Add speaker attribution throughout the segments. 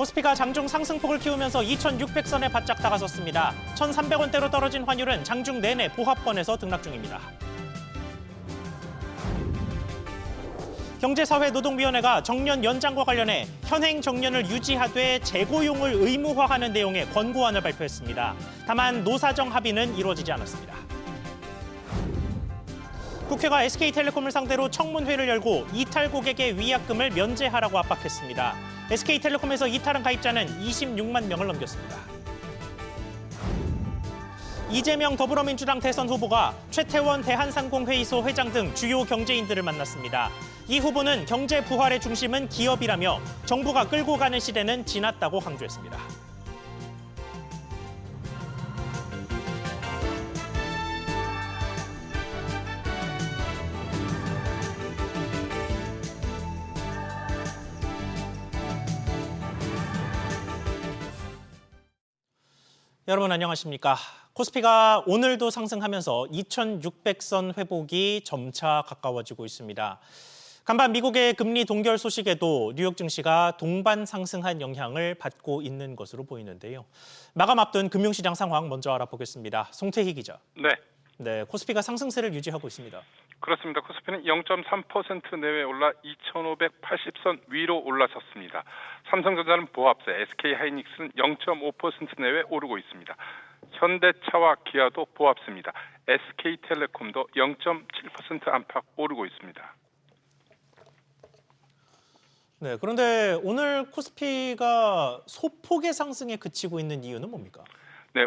Speaker 1: 코스피가 장중 상승폭을 키우면서 2,600선에 바짝 다가섰습니다. 1,300원대로 떨어진 환율은 장중 내내 보합권에서 등락 중입니다. 경제사회노동위원회가 정년 연장과 관련해 현행 정년을 유지하되 재고용을 의무화하는 내용의 권고안을 발표했습니다. 다만 노사정 합의는 이루어지지 않았습니다. 국회가 SK텔레콤을 상대로 청문회를 열고 이탈 고객의 위약금을 면제하라고 압박했습니다. SK텔레콤에서 이탈한 가입자는 26만 명을 넘겼습니다. 이재명 더불어민주당 대선 후보가 최태원 대한상공회의소 회장 등 주요 경제인들을 만났습니다. 이 후보는 경제 부활의 중심은 기업이라며 정부가 끌고 가는 시대는 지났다고 강조했습니다. 여러분 안녕하십니까? 코스피가 오늘도 상승하면서 2,600선 회복이 점차 가까워지고 있습니다. 간밤 미국의 금리 동결 소식에도 뉴욕 증시가 동반 상승한 영향을 받고 있는 것으로 보이는데요. 마감 앞둔 금융시장 상황 먼저 알아보겠습니다. 송태희 기자. 네, 코스피가 상승세를 유지하고 있습니다.
Speaker 2: 그렇습니다. 코스피는 0.3% 내외 올라 2,580선 위로 올라섰습니다. 삼성전자는 보합세, SK하이닉스는 0.5% 내외 오르고 있습니다. 현대차와 기아도 보합세입니다. SK텔레콤도 0.7% 안팎 오르고 있습니다.
Speaker 1: 네, 그런데 오늘 코스피가 소폭의 상승에 그치고 있는 이유는 뭡니까?
Speaker 2: 네,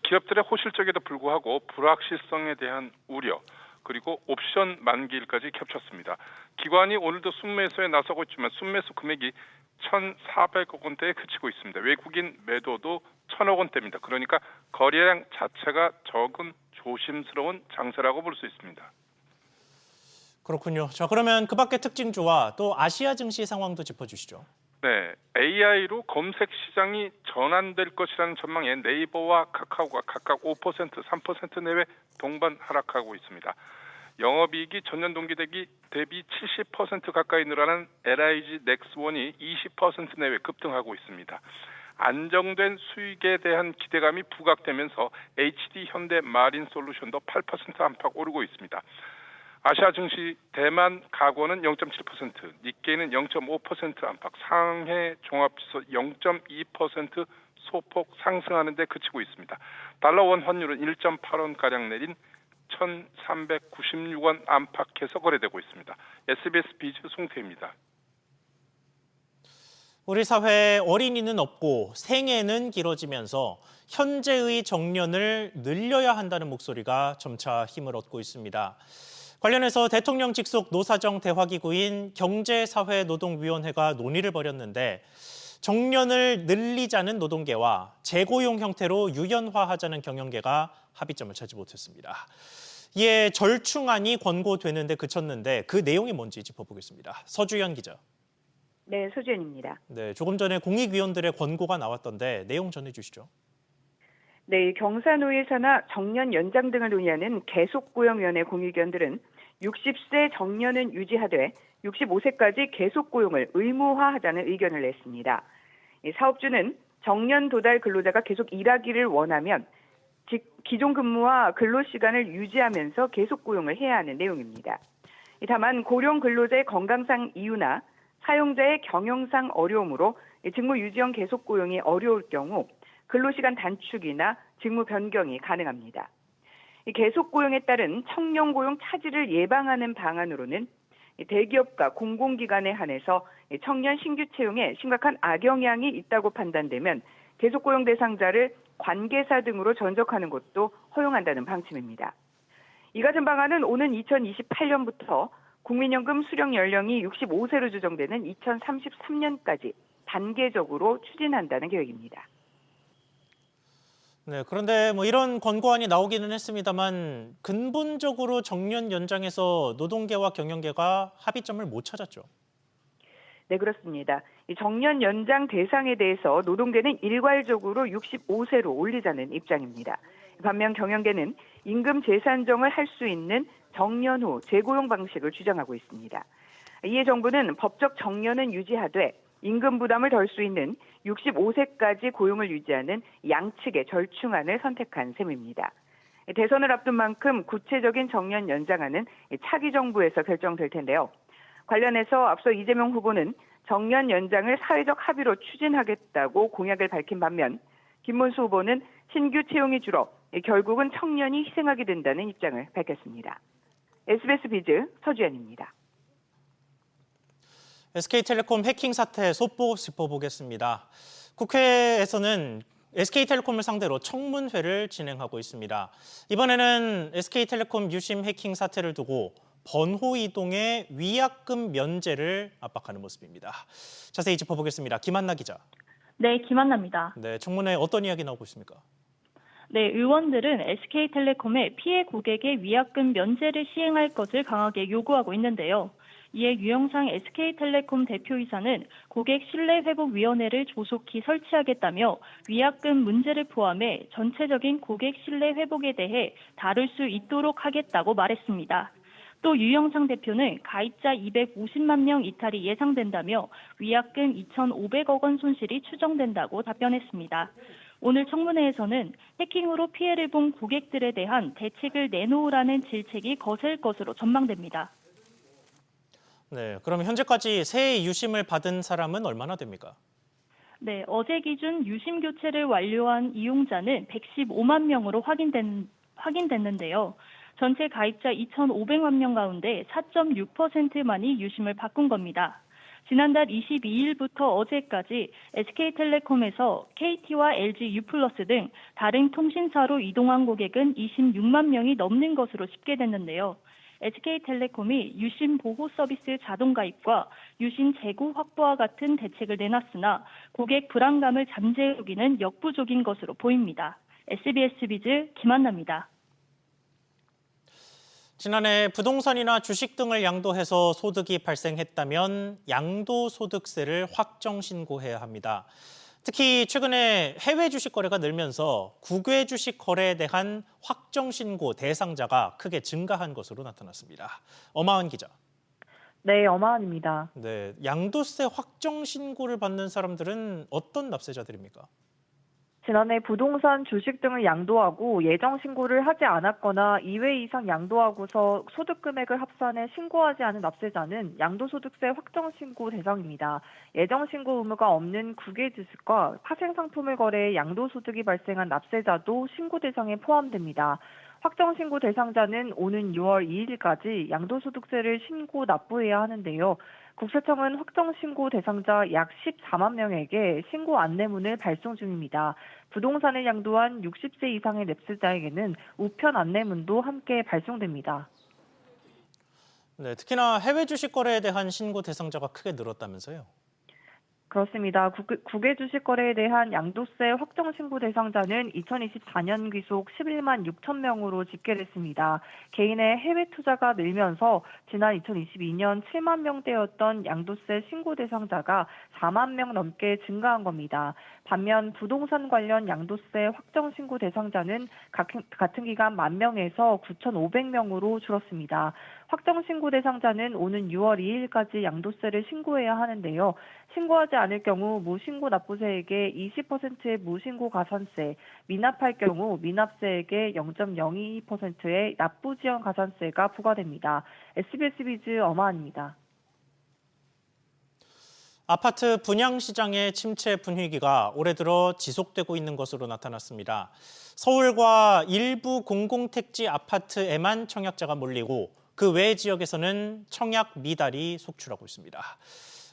Speaker 2: 기업들의 호실적에도 불구하고 불확실성에 대한 우려, 그리고 옵션 만기일까지 겹쳤습니다. 기관이 오늘도 순매수에 나서고 있지만 순매수 금액이 1,400억 원대에 그치고 있습니다. 외국인 매도도 1,000억 원대입니다. 그러니까 거래량 자체가 적은 조심스러운 장세라고 볼 수 있습니다.
Speaker 1: 그렇군요. 자, 그러면 그 밖의 특징주와 또 아시아 증시 상황도 짚어주시죠.
Speaker 2: 네, AI로 검색 시장이 전환될 것이라는 전망에 네이버와 카카오가 각각 5%, 3% 내외 동반 하락하고 있습니다. 영업이익이 전년 동기 대비 70% 가까이 늘어난 LIG 넥스원이 20% 내외 급등하고 있습니다. 안정된 수익에 대한 기대감이 부각되면서 HD 현대 마린 솔루션도 8% 안팎 오르고 있습니다. 아시아 증시 대만 가구는 0.7%, 니케이는 0.5% 안팎, 상해 종합지수 0.2% 소폭 상승하는 데 그치고 있습니다. 달러원 환율은 1.8원가량 내린 1,396원 안팎에서 거래되고 있습니다. SBS 비즈 송태입니다.
Speaker 1: 우리 사회에 어린이는 없고 생애는 길어지면서 현재의 정년을 늘려야 한다는 목소리가 점차 힘을 얻고 있습니다. 관련해서 대통령 직속 노사정 대화기구인 경제사회노동위원회가 논의를 벌였는데 정년을 늘리자는 노동계와 재고용 형태로 유연화하자는 경영계가 합의점을 찾지 못했습니다. 이에 절충안이 권고되는 데 그쳤는데 그 내용이 뭔지 짚어보겠습니다. 서주연 기자.
Speaker 3: 네, 서주연입니다.
Speaker 1: 네, 조금 전에 공익위원들의 권고가 나왔던데 내용 전해주시죠.
Speaker 3: 네, 경사노예사나 정년 연장 등을 논의하는 계속고용위원회 공익위원들은 60세 정년은 유지하되 65세까지 계속고용을 의무화하자는 의견을 냈습니다. 사업주는 정년 도달 근로자가 계속 일하기를 원하면 기존 근무와 근로시간을 유지하면서 계속고용을 해야 하는 내용입니다. 다만 고령 근로자의 건강상 이유나 사용자의 경영상 어려움으로 직무 유지형 계속고용이 어려울 경우 근로시간 단축이나 직무 변경이 가능합니다. 계속고용에 따른 청년고용 차질을 예방하는 방안으로는 대기업과 공공기관에 한해서 청년 신규 채용에 심각한 악영향이 있다고 판단되면 계속고용 대상자를 관계사 등으로 전적하는 것도 허용한다는 방침입니다. 이 같은 방안은 오는 2028년부터 국민연금 수령 연령이 65세로 조정되는 2033년까지 단계적으로 추진한다는 계획입니다.
Speaker 1: 네, 그런데 이런 권고안이 나오기는 했습니다만 근본적으로 정년 연장에서 노동계와 경영계가 합의점을 못 찾았죠.
Speaker 3: 네, 그렇습니다. 이 정년 연장 대상에 대해서 노동계는 일괄적으로 65세로 올리자는 입장입니다. 반면 경영계는 임금 재산정을 할 수 있는 정년 후 재고용 방식을 주장하고 있습니다. 이에 정부는 법적 정년은 유지하되 임금 부담을 덜 수 있는 65세까지 고용을 유지하는 양측의 절충안을 선택한 셈입니다. 대선을 앞둔 만큼 구체적인 정년 연장안은 차기 정부에서 결정될 텐데요. 관련해서 앞서 이재명 후보는 정년 연장을 사회적 합의로 추진하겠다고 공약을 밝힌 반면 김문수 후보는 신규 채용이 줄어 결국은 청년이 희생하게 된다는 입장을 밝혔습니다. SBS 비즈 서주연입니다.
Speaker 1: SK텔레콤 해킹 사태 속보 짚어보겠습니다. 국회에서는 SK텔레콤을 상대로 청문회를 진행하고 있습니다. 이번에는 SK텔레콤 유심 해킹 사태를 두고 번호 이동의 위약금 면제를 압박하는 모습입니다. 자세히 짚어보겠습니다. 김한나 기자.
Speaker 4: 네, 김한나입니다.
Speaker 1: 네, 청문회 어떤 이야기 나오고 있습니까?
Speaker 4: 네, 의원들은 SK텔레콤의 피해 고객의 위약금 면제를 시행할 것을 강하게 요구하고 있는데요. 이에 유영상 SK텔레콤 대표이사는 고객 신뢰회복위원회를 조속히 설치하겠다며 위약금 문제를 포함해 전체적인 고객 신뢰 회복에 대해 다룰 수 있도록 하겠다고 말했습니다. 또 유영상 대표는 가입자 250만 명 이탈이 예상된다며 위약금 2,500억 원 손실이 추정된다고 답변했습니다. 오늘 청문회에서는 해킹으로 피해를 본 고객들에 대한 대책을 내놓으라는 질책이 거셀 것으로 전망됩니다.
Speaker 1: 네, 그럼 현재까지 새 유심을 받은 사람은 얼마나 됩니까?
Speaker 4: 네, 어제 기준 유심 교체를 완료한 이용자는 115만 명으로 확인됐는데요. 전체 가입자 2,500만 명 가운데 4.6%만이 유심을 바꾼 겁니다. 지난달 22일부터 어제까지 SK텔레콤에서 KT와 LG U+ 등 다른 통신사로 이동한 고객은 26만 명이 넘는 것으로 집계됐는데요. SK텔레콤이 유심 보호 서비스 자동 가입과 유심 재고 확보와 같은 대책을 내놨으나 고객 불안감을 잠재우기는 역부족인 것으로 보입니다. SBS 비즈 김한나입니다.
Speaker 1: 지난해 부동산이나 주식 등을 양도해서 소득이 발생했다면 양도소득세를 확정 신고해야 합니다. 특히 최근에 해외 주식 거래가 늘면서 국외 주식 거래에 대한 확정 신고 대상자가 크게 증가한 것으로 나타났습니다. 엄하은 기자.
Speaker 5: 네, 엄하은입니다.
Speaker 1: 네, 양도세 확정 신고를 받는 사람들은 어떤 납세자들입니까?
Speaker 5: 지난해 부동산, 주식 등을 양도하고 예정 신고를 하지 않았거나 2회 이상 양도하고서 소득 금액을 합산해 신고하지 않은 납세자는 양도소득세 확정 신고 대상입니다. 예정 신고 의무가 없는 국외 주식과 파생 상품을 거래해 양도소득이 발생한 납세자도 신고 대상에 포함됩니다. 확정 신고 대상자는 오는 6월 2일까지 양도소득세를 신고 납부해야 하는데요. 국세청은 확정 신고 대상자 약 14만 명에게 신고 안내문을 발송 중입니다. 부동산을 양도한 60세 이상의 납세자에게는 우편 안내문도 함께 발송됩니다.
Speaker 1: 네, 특히나 해외 주식 거래에 대한 신고 대상자가 크게 늘었다면서요?
Speaker 5: 그렇습니다. 국외 주식 거래에 대한 양도세 확정 신고 대상자는 2024년 귀속 11만 6천 명으로 집계됐습니다. 개인의 해외 투자가 늘면서 지난 2022년 7만 명대였던 양도세 신고 대상자가 4만 명 넘게 증가한 겁니다. 반면 부동산 관련 양도세 확정 신고 대상자는 같은 기간 1만 명에서 9,500명으로 줄었습니다. 확정 신고 대상자는 오는 6월 2일까지 양도세를 신고해야 하는데요. 신고하지 않을 경우 무신고 납부세에게 20%의 무신고 가산세, 미납할 경우 미납세에게 0.02%의 납부 지연 가산세가 부과됩니다. SBS 비즈 엄하은입니다.
Speaker 1: 아파트 분양 시장의 침체 분위기가 올해 들어 지속되고 있는 것으로 나타났습니다. 서울과 일부 공공택지 아파트에만 청약자가 몰리고 그 외 지역에서는 청약 미달이 속출하고 있습니다.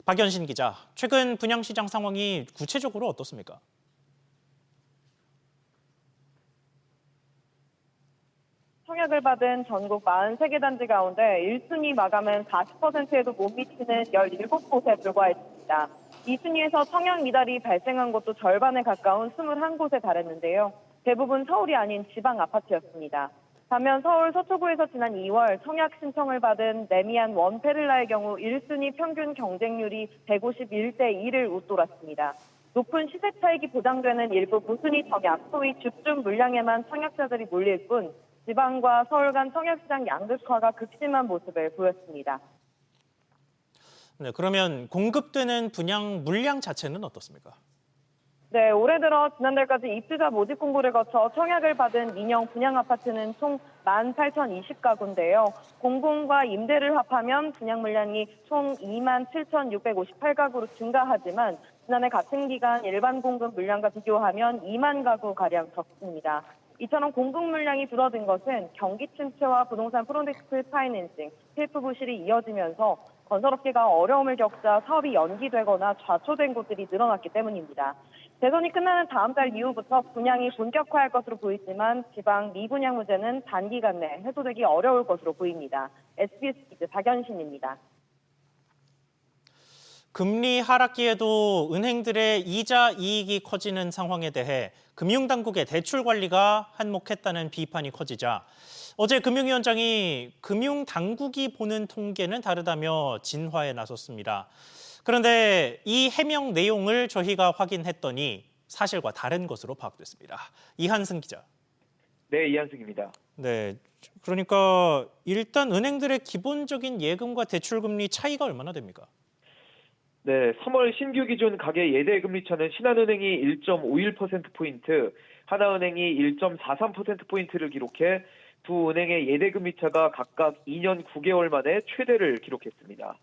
Speaker 1: 박연신 기자, 최근 분양시장 상황이 구체적으로 어떻습니까?
Speaker 6: 청약을 받은 전국 43개 단지 가운데 1순위 마감은 40%에도 못 미치는 17곳에 불과했습니다. 2순위에서 청약 미달이 발생한 곳도 절반에 가까운 21곳에 달했는데요. 대부분 서울이 아닌 지방 아파트였습니다. 반면 서울 서초구에서 지난 2월 청약 신청을 받은 레미안 원페를라의 경우 1순위 평균 경쟁률이 151대 2를 웃돌았습니다. 높은 시세 차익이 보장되는 일부 무순위 청약, 소위 줍줍 물량에만 청약자들이 몰릴 뿐 지방과 서울 간 청약시장 양극화가 극심한 모습을 보였습니다.
Speaker 1: 네, 그러면 공급되는 분양 물량 자체는 어떻습니까?
Speaker 6: 네, 올해 들어 지난달까지 입주자 모집 공고를 거쳐 청약을 받은 민영 분양 아파트는 총 18,020가구인데요. 공분과 임대를 합하면 분양 물량이 총 27,658가구로 증가하지만 지난해 같은 기간 일반 공급 물량과 비교하면 2만 가구가량 적습니다. 이처럼 공급 물량이 줄어든 것은 경기 침체와 부동산 프로젝트 파이낸싱, 셀프 부실이 이어지면서 건설업계가 어려움을 겪자 사업이 연기되거나 좌초된 곳들이 늘어났기 때문입니다. 대선이 끝나는 다음 달 이후부터 분양이 본격화할 것으로 보이지만 지방 미분양 문제는 단기간 내 해소되기 어려울 것으로 보입니다. SBS 기자 박연신입니다.
Speaker 1: 금리 하락기에도 은행들의 이자 이익이 커지는 상황에 대해 금융당국의 대출 관리가 한몫했다는 비판이 커지자 어제 금융위원장이 금융당국이 보는 통계는 다르다며 진화에 나섰습니다. 그런데 이 해명 내용을 저희가 확인했더니 사실과 다른 것으로 파악됐습니다. 이한승 기자.
Speaker 7: 네, 이한승입니다.
Speaker 1: 네, 그러니까 일단 은행들의 기본적인 예금과 대출금리 차이가 얼마나 됩니까?
Speaker 7: 네, 3월 신규 기준 가계 예대금리 차는 신한은행이 1.51%포인트, 하나은행이 1.43%포인트를 기록해 두 은행의 예대금리 차가 각각 2년 9개월 만에 최대를 기록했습니다.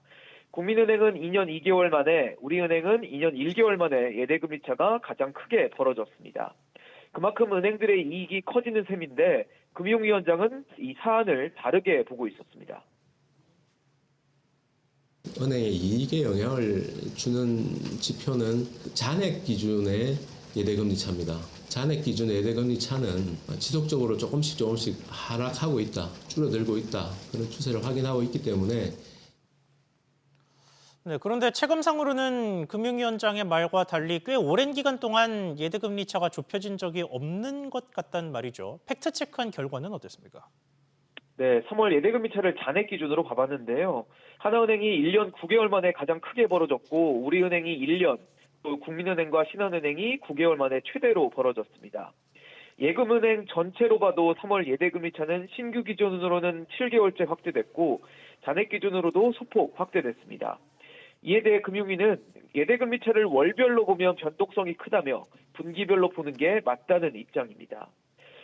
Speaker 7: 국민은행은 2년 2개월 만에, 우리은행은 2년 1개월 만에 예대금리 차가 가장 크게 벌어졌습니다. 그만큼 은행들의 이익이 커지는 셈인데 금융위원장은 이 사안을 다르게 보고 있었습니다.
Speaker 8: 은행의 이익에 영향을 주는 지표는 잔액 기준의 예대금리 차입니다. 잔액 기준의 예대금리 차는 지속적으로 조금씩 하락하고 있다, 줄어들고 있다, 그런 추세를 확인하고 있기 때문에
Speaker 1: 네, 그런데 체감상으로는 금융위원장의 말과 달리 꽤 오랜 기간 동안 예대금리 차가 좁혀진 적이 없는 것 같단 말이죠. 팩트체크한 결과는 어땠습니까?
Speaker 7: 네, 3월 예대금리 차를 잔액 기준으로 봐봤는데요. 하나은행이 1년 9개월 만에 가장 크게 벌어졌고 우리은행이 1년, 또 국민은행과 신한은행이 9개월 만에 최대로 벌어졌습니다. 예금은행 전체로 봐도 3월 예대금리 차는 신규 기준으로는 7개월째 확대됐고 잔액 기준으로도 소폭 확대됐습니다. 이에 대해 금융위는 예대금리 차를 월별로 보면 변동성이 크다며 분기별로 보는 게 맞다는 입장입니다.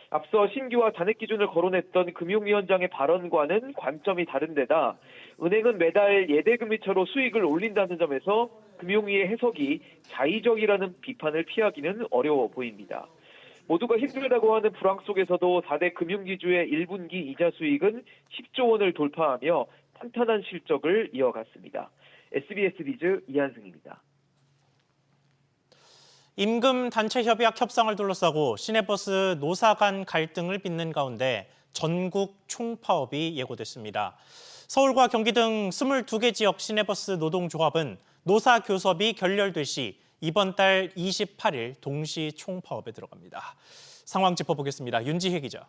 Speaker 7: 앞서 신규와 잔액 기준을 거론했던 금융위원장의 발언과는 관점이 다른 데다 은행은 매달 예대금리차로 수익을 올린다는 점에서 금융위의 해석이 자의적이라는 비판을 피하기는 어려워 보입니다. 모두가 힘들다고 하는 불황 속에서도 4대 금융기주의 1분기 이자 수익은 10조 원을 돌파하며 탄탄한 실적을 이어갔습니다. SBS 비즈 이한승입니다.
Speaker 1: 임금 단체 협약 협상을 둘러싸고 시내버스 노사 간 갈등을 빚는 가운데 전국 총파업이 예고됐습니다. 서울과 경기 등 22개 지역 시내버스 노동조합은 노사 교섭이 결렬될 시 이번 달 28일 동시 총파업에 들어갑니다. 상황 짚어보겠습니다. 윤지혜 기자.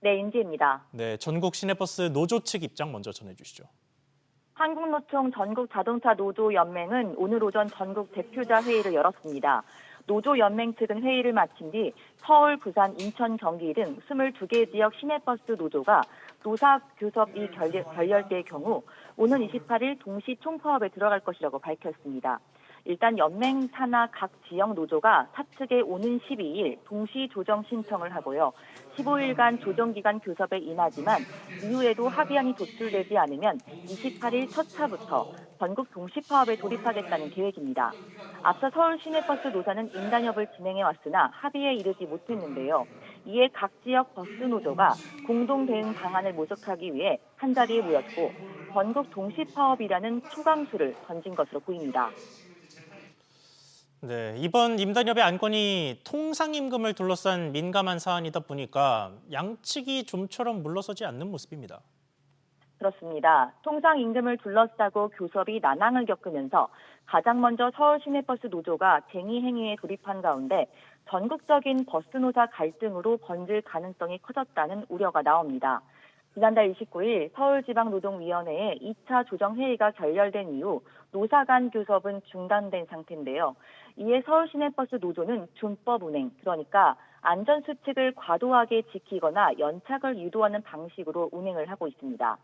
Speaker 9: 네, 윤지혜입니다.
Speaker 1: 네, 전국 시내버스 노조 측 입장 먼저 전해주시죠.
Speaker 9: 한국노총 전국자동차노조연맹은 오늘 오전 전국 대표자 회의를 열었습니다. 노조연맹 측은 회의를 마친 뒤 서울, 부산, 인천, 경기 등 22개 지역 시내버스 노조가 노사 교섭이 결렬될 경우 오는 28일 동시 총파업에 들어갈 것이라고 밝혔습니다. 일단 연맹 산하 각 지역 노조가 사측에 오는 12일 동시 조정 신청을 하고요. 15일간 조정기간 교섭에 임하지만 이후에도 합의안이 도출되지 않으면 28일 첫 차부터 전국 동시 파업에 돌입하겠다는 계획입니다. 앞서 서울 시내버스 노사는 인단협을 진행해 왔으나 합의에 이르지 못했는데요. 이에 각 지역 버스 노조가 공동 대응 방안을 모색하기 위해 한자리에 모였고 전국 동시 파업이라는 초강수를 던진 것으로 보입니다.
Speaker 1: 네, 이번 임단협의 안건이 통상임금을 둘러싼 민감한 사안이다 보니까 양측이 좀처럼 물러서지 않는 모습입니다.
Speaker 9: 그렇습니다. 통상임금을 둘러싸고 교섭이 난항을 겪으면서 가장 먼저 서울 시내버스 노조가 쟁의 행위에 돌입한 가운데 전국적인 버스노사 갈등으로 번질 가능성이 커졌다는 우려가 나옵니다. 지난달 29일 서울지방노동위원회의 2차 조정회의가 결렬된 이후 노사 간 교섭은 중단된 상태인데요. 이에 서울시내버스 노조는 준법 운행, 그러니까 안전수칙을 과도하게 지키거나 연착을 유도하는 방식으로 운행을 하고 있습니다.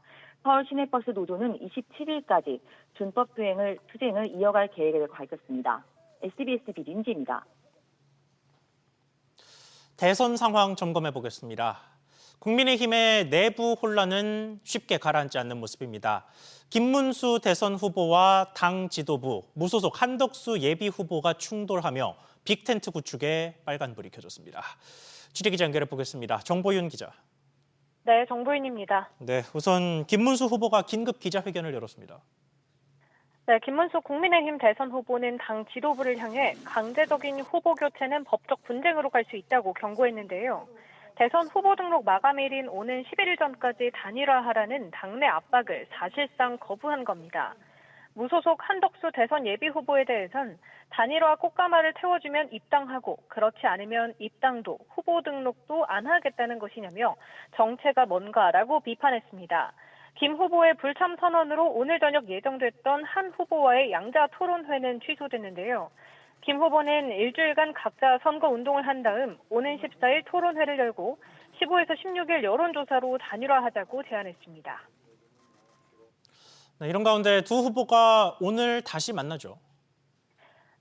Speaker 9: 서울 시내버스 노조는 27일까지 준법 투쟁을 이어갈 계획을 밝혔습니다. SBS BDNG입니다.
Speaker 1: 대선 상황 점검해 보겠습니다. 국민의힘의 내부 혼란은 쉽게 가라앉지 않는 모습입니다. 김문수 대선 후보와 당 지도부, 무소속 한덕수 예비 후보가 충돌하며 빅텐트 구축에 빨간불이 켜졌습니다. 취재기자 연결해 보겠습니다. 정보윤 기자.
Speaker 10: 네, 정보윤입니다.
Speaker 1: 네, 우선 김문수 후보가 긴급 기자회견을 열었습니다.
Speaker 10: 네, 김문수 국민의힘 대선 후보는 당 지도부를 향해 강제적인 후보 교체는 법적 분쟁으로 갈 수 있다고 경고했는데요. 대선 후보 등록 마감일인 오는 11일 전까지 단일화하라는 당내 압박을 사실상 거부한 겁니다. 무소속 한덕수 대선 예비 후보에 대해선 단일화 꽃가마를 태워주면 입당하고 그렇지 않으면 입당도 후보 등록도 안 하겠다는 것이냐며 정체가 뭔가라고 비판했습니다. 김 후보의 불참 선언으로 오늘 저녁 예정됐던 한 후보와의 양자 토론회는 취소됐는데요. 김 후보는 일주일간 각자 선거 운동을 한 다음 오는 14일 토론회를 열고 15에서 16일 여론조사로 단일화하자고 제안했습니다.
Speaker 1: 네, 이런 가운데 두 후보가 오늘 다시 만나죠.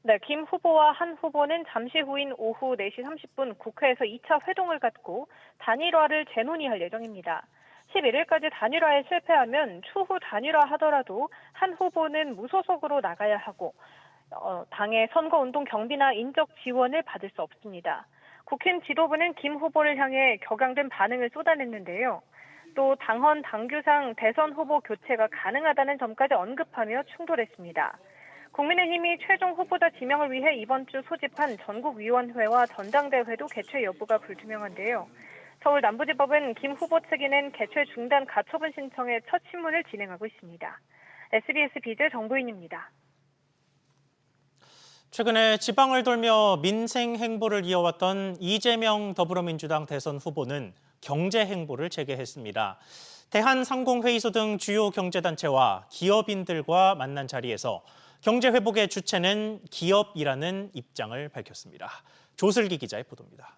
Speaker 10: 네, 김 후보와 한 후보는 잠시 후인 오후 4시 30분 국회에서 2차 회동을 갖고 단일화를 재논의할 예정입니다. 11일까지 단일화에 실패하면 추후 단일화하더라도 한 후보는 무소속으로 나가야 하고 당의 선거운동 경비나 인적 지원을 받을 수 없습니다. 국힘 지도부는 김 후보를 향해 격앙된 반응을 쏟아냈는데요. 또 당헌 당규상 대선 후보 교체가 가능하다는 점까지 언급하며 충돌했습니다. 국민의힘이 최종 후보자 지명을 위해 이번 주 소집한 전국위원회와 전당대회도 개최 여부가 불투명한데요. 서울 남부지법은 김 후보 측이 낸 개최 중단 가처분 신청에 첫 심문을 진행하고 있습니다. SBS 비즈 정보인입니다.
Speaker 1: 최근에 지방을 돌며 민생 행보를 이어왔던 이재명 더불어민주당 대선 후보는 경제 행보를 재개했습니다. 대한상공회의소 등 주요 경제단체와 기업인들과 만난 자리에서 경제 회복의 주체는 기업이라는 입장을 밝혔습니다. 조슬기 기자의 보도입니다.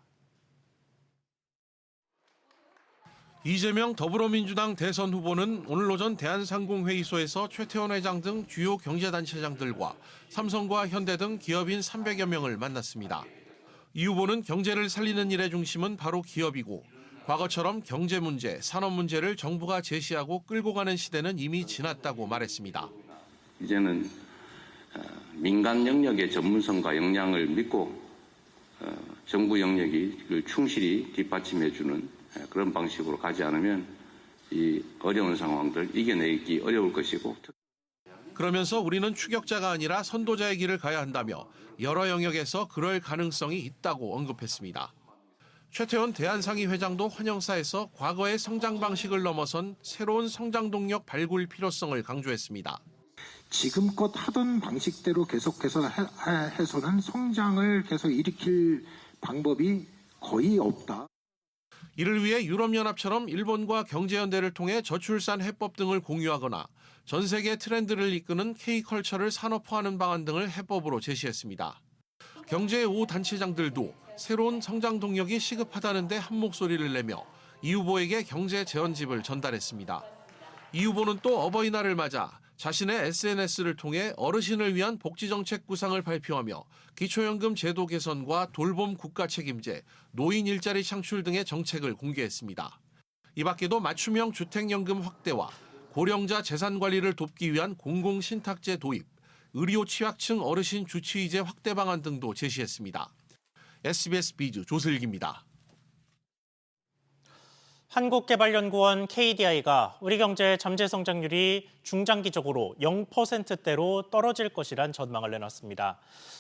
Speaker 11: 이재명 더불어민주당 대선 후보는 오늘 오전 대한상공회의소에서 최태원 회장 등 주요 경제단체장들과 삼성과 현대 등 기업인 300여 명을 만났습니다. 이 후보는 경제를 살리는 일의 중심은 바로 기업이고 과거처럼 경제 문제, 산업 문제를 정부가 제시하고 끌고 가는 시대는 이미 지났다고 말했습니다.
Speaker 12: 이제는 민간 영역의 전문성과 역량을 믿고 정부 영역을 충실히 뒷받침해주는 그런 방식으로 가지 않으면 이 어려운 상황들 이겨내기 어려울 것이고.
Speaker 11: 그러면서 우리는 추격자가 아니라 선도자의 길을 가야 한다며 여러 영역에서 그럴 가능성이 있다고 언급했습니다. 최태원 대한상의 회장도 환영사에서 과거의 성장 방식을 넘어선 새로운 성장 동력 발굴 필요성을 강조했습니다.
Speaker 13: 지금껏 하던 방식대로 계속해서 해서는 성장을 계속 일으킬 방법이 거의 없다.
Speaker 11: 이를 위해 유럽연합처럼 일본과 경제연대를 통해 저출산 해법 등을 공유하거나 전 세계 트렌드를 이끄는 K컬처를 산업화하는 방안 등을 해법으로 제시했습니다. 경제 5단체장들도 새로운 성장 동력이 시급하다는 데 한 목소리를 내며 이 후보에게 경제 제언집을 전달했습니다. 이 후보는 또 어버이날을 맞아 자신의 SNS를 통해 어르신을 위한 복지정책 구상을 발표하며 기초연금 제도 개선과 돌봄 국가 책임제, 노인 일자리 창출 등의 정책을 공개했습니다. 이 밖에도 맞춤형 주택연금 확대와 고령자 재산 관리를 돕기 위한 공공신탁제 도입, 의료 취약층 어르신 주치의제 확대 방안 등도 제시했습니다. SBS 비즈 조슬기입니다.
Speaker 1: 한국개발연구원 KDI가 우리 경제 잠재 성장률이 중장기적으로 0%대로 떨어질 것이란 전망을 내놨습니다.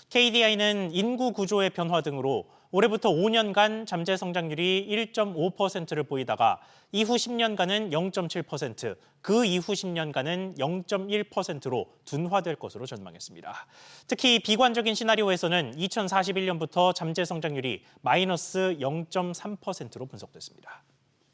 Speaker 1: KDI는 인구 구조의 변화 등으로 올해부터 5년간 잠재 성장률이 1.5%를 보이다가 이후 10년간은 0.7%, 그 이후 10년간은 0.1%로 둔화될 것으로 전망했습니다. 특히 비관적인 시나리오에서는 2041년부터 잠재 성장률이 마이너스 0.3%로 분석됐습니다.